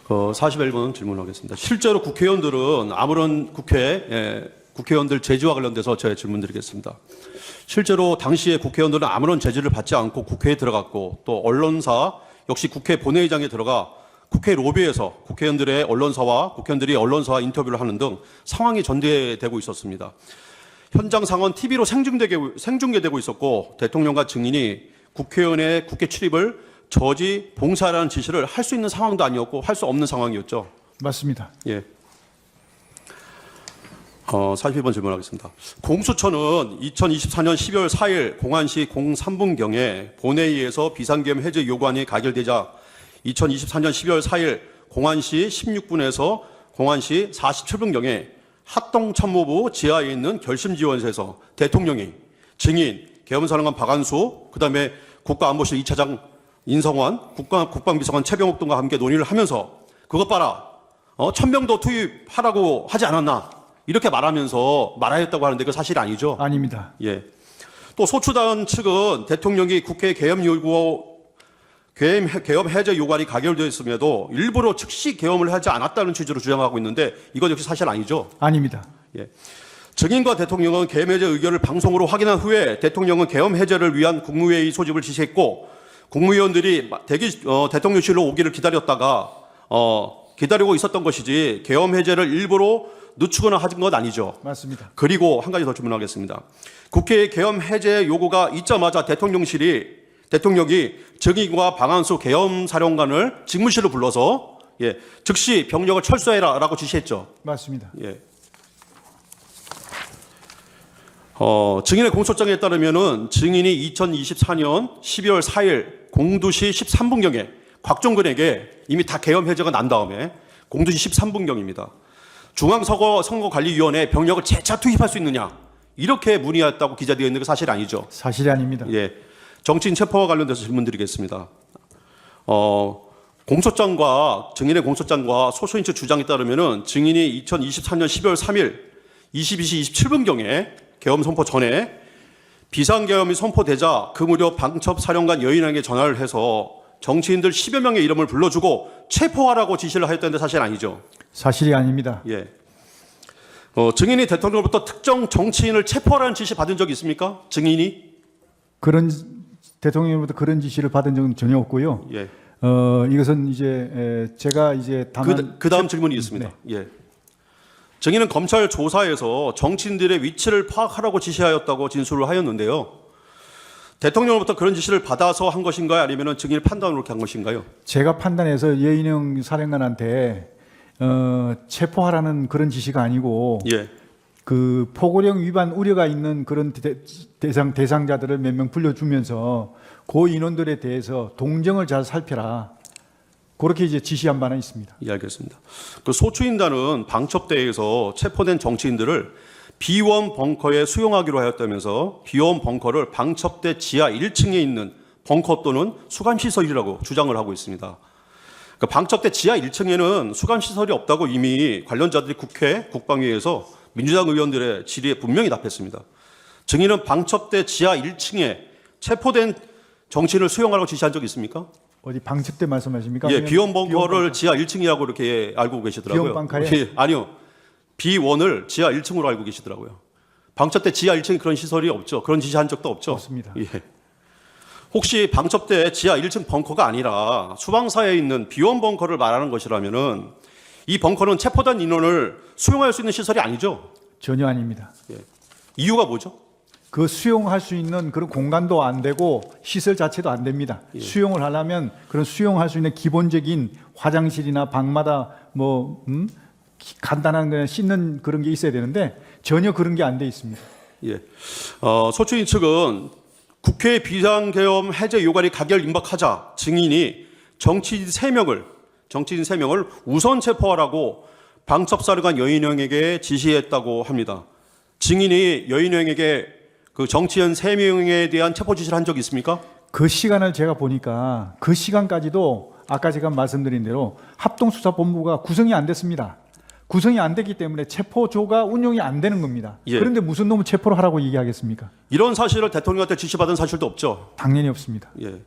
41번 질문하겠습니다. 실제로 국회의원들은 아무런 국회의원들 제지와 관련돼서 제 질문드리겠습니다. 실제로 당시에 국회의원들은 아무런 제지를 받지 않고 국회에 들어갔고 또 언론사 역시 국회 본회의장에 들어가 국회 로비에서 국회의원들의 언론사와 국회의원들이 언론사와 인터뷰를 하는 등 상황이 전개되고 있었습니다. 현장 상황은 TV로 생중계되고 있었고 대통령과 증인이 국회의원의 국회 출입을 저지 봉사라는 지시를 할 수 있는 상황도 아니었고 할 수 없는 상황이었죠. 맞습니다. 예. 42번 질문하겠습니다. 공수처는 2024년 12월 4일 공안시 03분경에 본회의에서 비상계엄 해제 요구안이 가결되자 2024년 12월 4일 공안시 16분에서 공안시 47분경에 합동참모부 지하에 있는 결심지원실에서 대통령이 증인, 계엄사령관 박안수, 그다음에 국가안보실 2차장 인성환, 국방비서관 최병욱 등과 함께 논의를 하면서 그것 봐라, 1000명 더 투입하라고 하지 않았나 이렇게 말하면서 말하였다고 하는데 그 사실이 아니죠? 아닙니다. 예. 또 소추단 측은 대통령이 국회 계엄 해제 요구안이 가결되었음에도 일부러 즉시 계엄을 하지 않았다는 취지로 주장하고 있는데 이것 역시 사실 아니죠? 아닙니다. 예. 증인과 대통령은 계엄 해제 의견을 방송으로 확인한 후에 대통령은 계엄 해제를 위한 국무회의 소집을 지시했고 국무위원들이 대통령실로 오기를 기다렸다가 기다리고 있었던 것이지 계엄 해제를 일부러 늦추거나 하진 건 아니죠. 맞습니다. 그리고 한 가지 더 질문하겠습니다. 국회의 계엄 해제 요구가 있자마자 대통령이 증인과 박안수 계엄사령관을 직무실로 불러서 즉시 병력을 철수해라라고 지시했죠. 맞습니다. 예. 증인의 공소장에 따르면은 증인이 2024년 12월 4일 02시 13분경에 곽종근에게 이미 다 계엄 해제가 난 다음에 02시 13분경입니다. 중앙선거관리위원회에 병력을 재차 투입할 수 있느냐 이렇게 문의했다고 기재되어 있는 게 사실 아니죠? 사실이 아닙니다. 예, 정치인 체포와 관련돼서 질문드리겠습니다. 공소장과 증인의 공소장과 소수인 측 주장에 따르면은 증인이 2024년 12월 3일 22시 27분경에 계엄 선포 전에 비상계엄이 선포되자 그 무렵 방첩사령관 여인에게 전화를 해서 정치인들 10여 명의 이름을 불러주고 체포하라고 지시를 하였다는데 사실 아니죠? 사실이 아닙니다. 예. 증인이 대통령으로부터 특정 정치인을 체포하라는 지시 받은 적이 있습니까? 증인이? 대통령으로부터 그런 지시를 받은 적은 전혀 없고요. 예. 이것은 이제 제가 이제 그 다음 질문이 있습니다. 네. 예. 증인은 검찰 조사에서 정치인들의 위치를 파악하라고 지시하였다고 진술을 하였는데요. 대통령으로부터 그런 지시를 받아서 한 것인가요? 아니면 증인의 판단으로 그렇게 한 것인가요? 제가 판단해서 예인영 사령관한테 체포하라는 그런 지시가 아니고 예. 그 포고령 위반 우려가 있는 그런 대상자들을 몇 명 불러주면서 그 인원들에 대해서 동정을 잘 살펴라. 그렇게 이제 지시한 바는 있습니다. 예, 알겠습니다. 그 소추인단은 방첩대에서 체포된 정치인들을 비원 벙커에 수용하기로 하였다면서 비원 벙커를 방첩대 지하 1층에 있는 벙커 또는 수감시설이라고 주장을 하고 있습니다. 그러니까 방첩대 지하 1층에는 수감시설이 없다고 이미 관련자들이 국회, 국방위에서 민주당 의원들의 질의에 분명히 답했습니다. 증인은 방첩대 지하 1층에 체포된 정치인을 수용하라고 지시한 적이 있습니까? 어디 방첩대 말씀하십니까? 예, 비원 벙커를 지하 1층이라고 이렇게 알고 계시더라고요. 비원 벙커에? 예, 아니요. 비원을 지하 1층으로 알고 계시더라고요. 방첩대 지하 1층에 그런 시설이 없죠. 그런 지시한 적도 없죠. 없습니다. 예. 혹시 방첩대 지하 1층 벙커가 아니라 수방사에 있는 비원 벙커를 말하는 것이라면은 이 벙커는 체포된 인원을 수용할 수 있는 시설이 아니죠? 전혀 아닙니다. 예. 이유가 뭐죠? 그 수용할 수 있는 그런 공간도 안 되고 시설 자체도 안 됩니다. 예. 수용을 하려면 그런 수용할 수 있는 기본적인 화장실이나 방마다 간단한 그냥 씻는 그런 게 있어야 되는데 전혀 그런 게 안 돼 있습니다. 예. 소추인 측은 국회 비상계엄 해제 요구안이 가결 임박하자 증인이 정치인 3명을 우선 체포하라고 방첩사령관 여인영에게 지시했다고 합니다. 증인이 여인영에게 그 정치인 3명에 대한 체포 지시를 한 적이 있습니까? 그 시간을 제가 보니까 그 시간까지도 아까 제가 말씀드린 대로 합동수사본부가 구성이 안 됐습니다. 구성이 안 됐기 때문에 체포조가 운영이 안 되는 겁니다. 예. 그런데 무슨 놈을 체포를 하라고 얘기하겠습니까? 이런 사실을 대통령한테 지시받은 사실도 없죠. 당연히 없습니다. 예.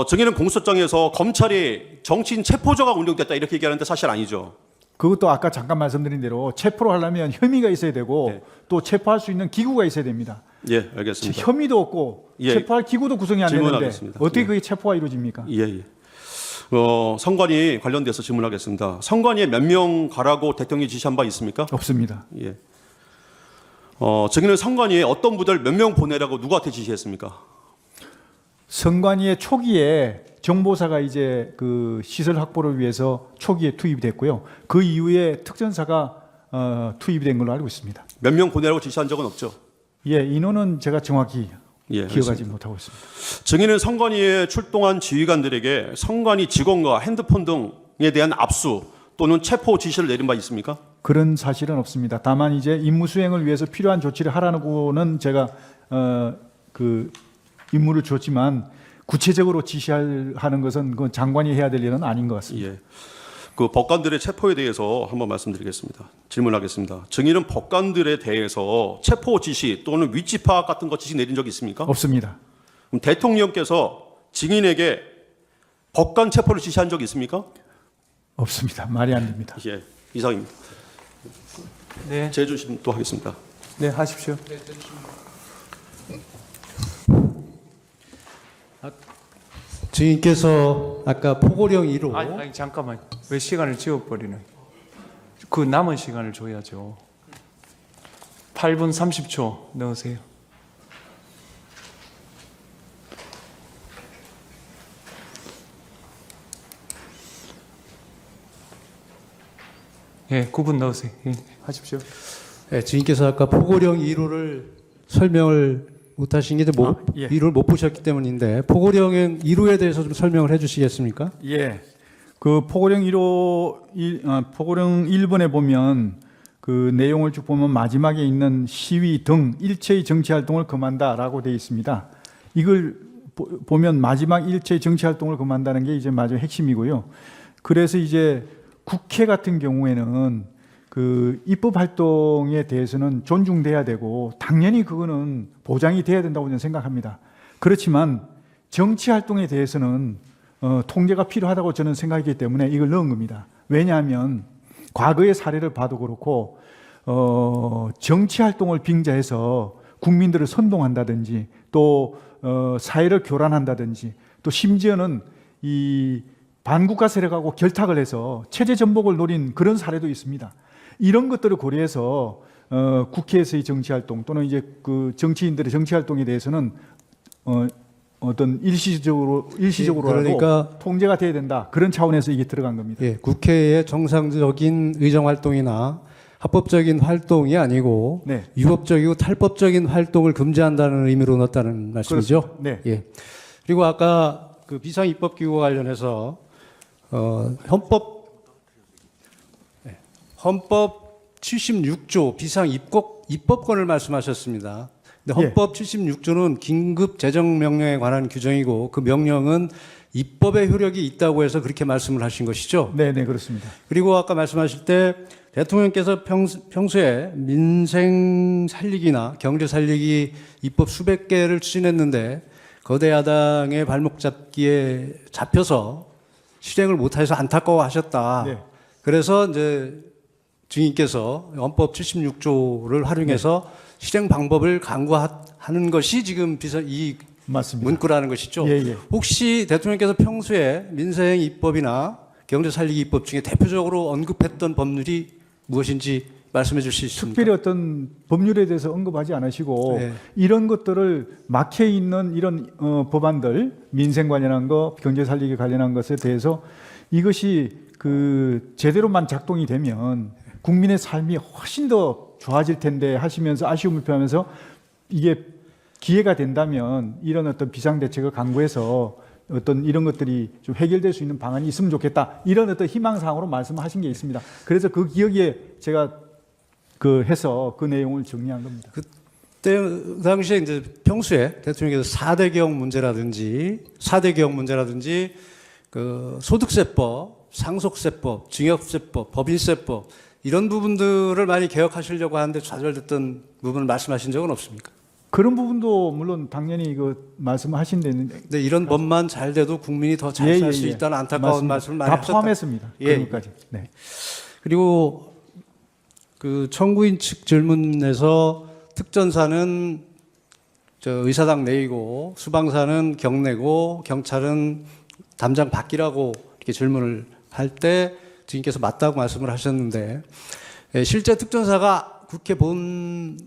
증인은 공소장에서 검찰이 정치인 체포조가 운영됐다 이렇게 얘기하는데 사실 아니죠. 그것도 아까 잠깐 말씀드린 대로 체포를 하려면 혐의가 있어야 되고 네. 또 체포할 수 있는 기구가 있어야 됩니다. 예, 알겠습니다. 혐의도 없고 예. 체포할 기구도 구성이 안 되는데 질문하겠습니다. 어떻게 예. 그게 체포가 이루어집니까? 예, 예. 선관위 관련돼서 질문하겠습니다. 선관위에 몇 명 가라고 대통령이 지시한 바 있습니까? 없습니다. 예. 증인은 선관위에 어떤 부대를 몇 명 보내라고 누구한테 지시했습니까? 선관위의 초기에 정보사가 이제 그 시설 확보를 위해서 초기에 투입이 됐고요. 그 이후에 특전사가 투입이 된 걸로 알고 있습니다. 몇 명 보내라고 지시한 적은 없죠. 예, 인원은 제가 정확히 예, 기억하지 알겠습니다. 못하고 있습니다. 증인은 선관위에 출동한 지휘관들에게 선관위 직원과 핸드폰 등에 대한 압수 또는 체포 지시를 내린 바 있습니까? 그런 사실은 없습니다. 다만 이제 임무 수행을 위해서 필요한 조치를 하라고는 제가 그 임무를 줬지만 구체적으로 지시하는 것은 그 장관이 해야 될 일은 아닌 것 같습니다. 예. 그 법관들의 체포에 대해서 한번 말씀드리겠습니다. 질문하겠습니다. 증인은 법관들에 대해서 체포 지시 또는 위치 파악 같은 거 지시 내린 적이 있습니까? 없습니다. 그럼 대통령께서 증인에게 법관 체포를 지시한 적이 있습니까? 없습니다. 말이 안 됩니다. 예, 이상입니다. 네, 재주심 또 하겠습니다. 네 하십시오. 증인께서 아까 포고령 2로 아니 잠깐만. 왜 시간을 지워버리는? 그 남은 시간을 줘야죠. 8분 30초 넣으세요. 예, 9분 넣으세요. 예, 하십시오. 네, 증인께서 아까 포고령 1호를 설명을 못하신 게 예. 1호를 못 보셨기 때문인데 포고령 1호에 대해서 좀 설명을 해주시겠습니까? 예. 그 포고령 1호 포고령 1번에 보면 그 내용을 쭉 보면 마지막에 있는 시위 등 일체의 정치 활동을 금한다라고 되어 있습니다. 이걸 보면 마지막 일체의 정치 활동을 금한다는 게 이제 마지막 핵심이고요. 그래서 이제 국회 같은 경우에는 그 입법 활동에 대해서는 존중돼야 되고 당연히 그거는 보장이 돼야 된다고 저는 생각합니다. 그렇지만 정치 활동에 대해서는 통제가 필요하다고 저는 생각하기 때문에 이걸 넣은 겁니다. 왜냐하면 과거의 사례를 봐도 그렇고 정치 활동을 빙자해서 국민들을 선동한다든지 또 사회를 교란한다든지 또 심지어는 이 반국가 세력하고 결탁을 해서 체제 전복을 노린 그런 사례도 있습니다. 이런 것들을 고려해서 국회에서의 정치 활동 또는 이제 그 정치인들의 정치 활동에 대해서는 어떤 일시적으로라도 그러니까 통제가 돼야 된다. 그런 차원에서 이게 들어간 겁니다. 예, 국회의 정상적인 의정 활동이나 합법적인 활동이 아니고 네. 위법적이고 탈법적인 활동을 금지한다는 의미로 넣었다는 말씀이죠. 그렇습니다. 네. 예. 그리고 아까 그 비상입법기구 관련해서 헌법 76조 비상입법권을 말씀하셨습니다. 근데 헌법 76조는 긴급 재정명령에 관한 규정이고 그 명령은 입법의 효력이 있다고 해서 그렇게 말씀을 하신 것이죠. 네, 네, 그렇습니다. 그리고 아까 말씀하실 때 대통령께서 평소에 민생 살리기나 경제 살리기 입법 수백 개를 추진했는데 거대 야당의 발목 잡기에 잡혀서 실행을 못해서 안타까워하셨다. 네. 그래서 이제 증인께서 헌법 76조를 활용해서 실행 방법을 강구하는 것이 지금 이 맞습니다. 문구라는 것이죠. 예, 예. 혹시 대통령께서 평소에 민생 입법이나 경제 살리기 입법 중에 대표적으로 언급했던 법률이 무엇인지 말씀해 주실 수 있습니까? 특별히 어떤 법률에 대해서 언급하지 않으시고 네. 이런 것들을 막혀 있는 이런 법안들 민생 관련한 거, 경제 살리기 관련한 것에 대해서 이것이 그 제대로만 작동이 되면 국민의 삶이 훨씬 더 좋아질 텐데 하시면서 아쉬움을 표하면서 이게 기회가 된다면 이런 어떤 비상대책을 강구해서 어떤 이런 것들이 좀 해결될 수 있는 방안이 있으면 좋겠다. 이런 어떤 희망사항으로 말씀하신 게 있습니다. 그래서 그 기억에 제가 해서 그 내용을 정리한 겁니다. 그때 그 당시에 이제 평소에 대통령께서 4대 개혁 문제라든지 그 소득세법, 상속세법, 증여세법, 법인세법 이런 부분들을 많이 개혁하시려고 하는데 좌절됐던 부분을 말씀하신 적은 없습니까? 그런 부분도 물론 당연히 그 말씀하신 데는 근데 이런 법만 잘 돼도 국민이 더 잘 살 수 있다는 안타까운 맞습니다. 말씀을 많이 다 하셨다. 포함했습니다. 예. 그런 것까지. 네. 그리고 그 청구인 측 질문에서 특전사는 저 의사당 내이고 수방사는 경내고 경찰은 담장 밖이라고 이렇게 질문을 할 때 주인께서 맞다고 말씀을 하셨는데 실제 특전사가 국회 본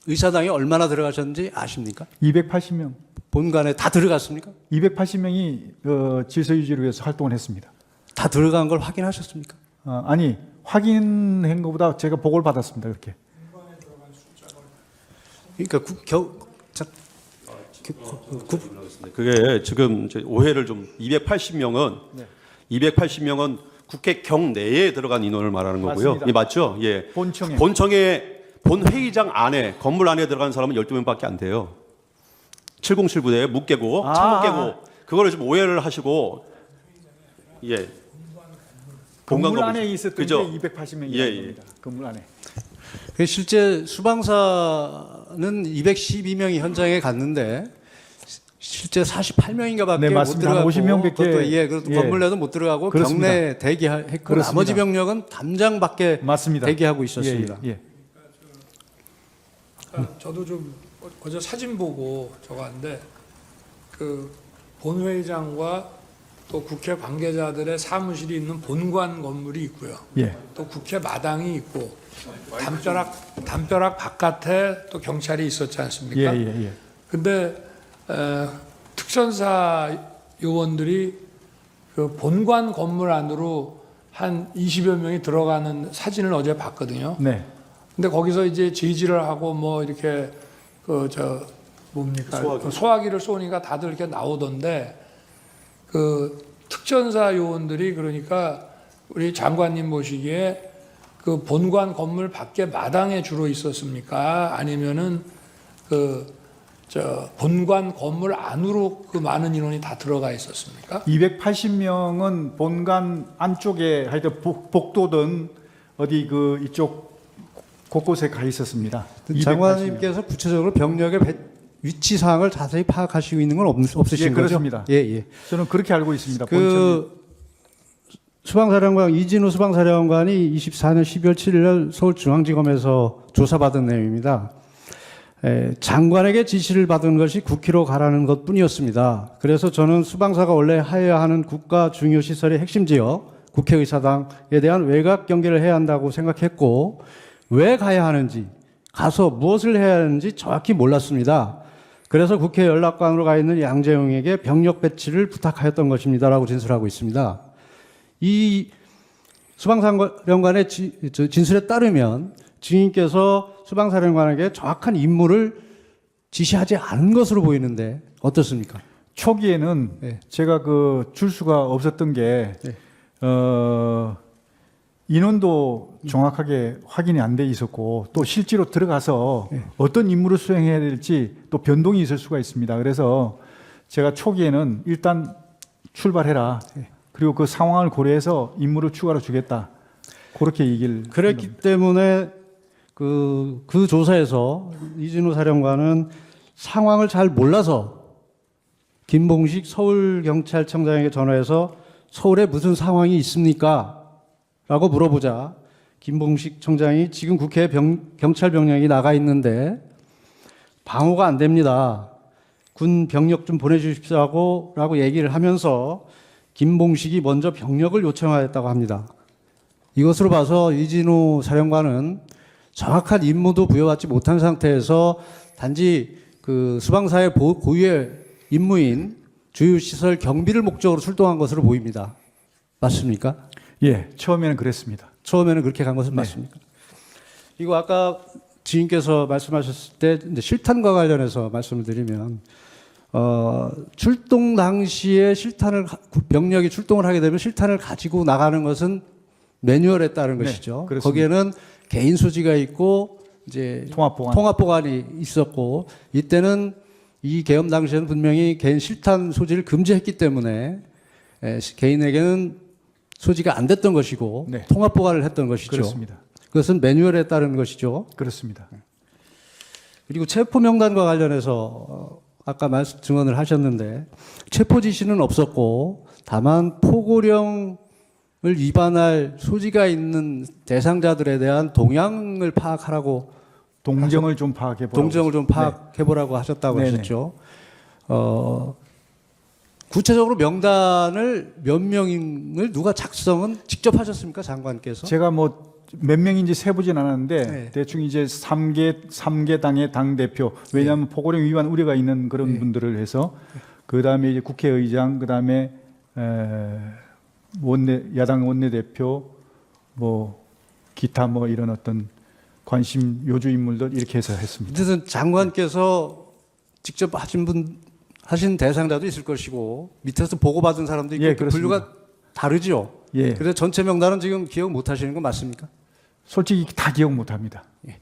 의사당에 얼마나 들어가셨는지 아십니까? 280명. 본관에 다 들어갔습니까? 280명이 질서 유지를 위해서 활동을 했습니다. 다 들어간 걸 확인하셨습니까? 아니 확인한 것보다 제가 보고를 받았습니다. 그렇게. 그러니까 그게 지금 이제 오해를 좀 280명은 국회 경내에 들어간 인원을 말하는 거고요. 맞습니다. 예, 맞죠? 예. 본청에 본 회의장 안에 건물 안에 들어간 사람은 12명밖에 안 돼요. 7079대 묵개고 창문 깨고 그거를 좀 오해를 하시고 예. 건물 안에 있었던 그죠? 게 280명이라는 예, 예. 겁니다. 건물 안에. 실제 수방사는 212명이 현장에 갔는데 실제 48명인가밖에 네, 못 맞습니다. 들어가고 50명 밖에. 그것도 그것도 예. 건물 내도 못 들어가고 그렇습니다. 경내 대기했고 그렇습니다. 나머지 병력은 담장 밖에 맞습니다. 대기하고 있었습니다. 예, 예. 저도 좀 어제 사진 보고 저거 하는데 그 본회의장과 또 국회 관계자들의 사무실이 있는 본관 건물이 있고요. 예. 또 국회 마당이 있고 담벼락 바깥에 또 경찰이 있었지 않습니까? 예, 예, 예. 근데 특전사 요원들이 그 본관 건물 안으로 한 20여 명이 들어가는 사진을 어제 봤거든요. 네. 근데 거기서 이제 제지를 하고 뭐 이렇게 소화기를 쏘니까 다들 이렇게 나오던데 그 특전사 요원들이 그러니까 우리 장관님 보시기에 그 본관 건물 밖에 마당에 주로 있었습니까? 아니면은 본관 건물 안으로 그 많은 인원이 다 들어가 있었습니까? 280명은 본관 안쪽에 하여튼 복도든 어디 그 이쪽 곳곳에 가 있었습니다. 장관님께서 구체적으로 병력의 위치 사항을 자세히 파악하시고 있는 건 없으신 예, 거죠? 그렇습니다. 예, 예. 저는 그렇게 알고 있습니다. 수방사령관 이진우 수방사령관이 24년 12월 7일 날 서울중앙지검에서 조사받은 내용입니다. 장관에게 지시를 받은 것이 국회로 가라는 것뿐이었습니다. 그래서 저는 수방사가 원래 해야 하는 국가 중요 시설의 핵심 지역 국회의사당에 대한 외곽 경계를 해야 한다고 생각했고 왜 가야 하는지 가서 무엇을 해야 하는지 정확히 몰랐습니다. 그래서 국회 연락관으로 가 있는 양재용에게 병력 배치를 부탁하였던 것입니다라고 진술하고 있습니다. 이 수방사령관의 진술에 따르면 증인께서 수방사령관에게 정확한 임무를 지시하지 않은 것으로 보이는데 어떻습니까? 초기에는 네. 제가 그 줄수가 없었던 게 인원도 정확하게 확인이 안 돼 있었고 또 실제로 들어가서 어떤 임무를 수행해야 될지 또 변동이 있을 수가 있습니다. 그래서 제가 초기에는 일단 출발해라. 그리고 그 상황을 고려해서 임무를 추가로 주겠다. 그렇게 얘기를 그랬기 때문에 그 조사에서 이진우 사령관은 상황을 잘 몰라서 김봉식 서울경찰청장에게 전화해서 서울에 무슨 상황이 있습니까? 라고 물어보자 김봉식 청장이 지금 국회에 경찰 병력이 나가 있는데 방어가 안 됩니다. 군 병력 좀 보내주십시오 라고 얘기를 하면서 김봉식이 먼저 병력을 요청하였다고 합니다. 이것으로 봐서 이진우 사령관은 정확한 임무도 부여받지 못한 상태에서 단지 그 수방사의 고유의 임무인 주요시설 경비를 목적으로 출동한 것으로 보입니다. 맞습니까? 예, 처음에는 그랬습니다. 처음에는 그렇게 간 것은 맞습니까? 이거 아까 지인께서 말씀하셨을 때 이제 실탄과 관련해서 말씀을 드리면 출동 당시에 병력이 출동을 하게 되면 실탄을 가지고 나가는 것은 매뉴얼에 따른 것이죠. 그렇습니다. 거기에는 개인 소지가 있고 이제 통합 보관이 있었고 이때는 이 계엄 당시에는 분명히 개인 실탄 소지를 금지했기 때문에 개인에게는 소지가 안 됐던 것이고 네. 통합 보관을 했던 것이죠. 그렇습니다. 그것은 매뉴얼에 따른 것이죠. 그렇습니다. 그리고 체포 명단과 관련해서 아까 말씀 증언을 하셨는데 체포 지시는 없었고 다만 포고령을 위반할 소지가 있는 대상자들에 대한 동향을 파악하라고 동정을 좀 파악해 보라고. 동정을 좀 파악해 보라고 하셨다고 네네. 하셨죠. 구체적으로 명단을 몇 명을 누가 작성은 직접 하셨습니까, 장관께서? 제가 뭐 몇 명인지 세보진 않았는데 네. 대충 이제 3개 당의 당 대표, 왜냐하면 포고령 위반 우려가 있는 그런 네. 분들을 해서 그 다음에 이제 국회의장, 그 다음에 야당 원내대표, 뭐 기타 뭐 이런 어떤 관심 요주 인물들 이렇게 해서 했습니다. 어쨌든 장관께서 직접 하신 대상자도 있을 것이고 밑에서 보고받은 사람도 있고 예, 그 그렇습니다. 분류가 다르죠. 예, 그래서 전체 명단은 지금 기억 못 하시는 건 맞습니까? 솔직히 다 기억 못합니다. 예.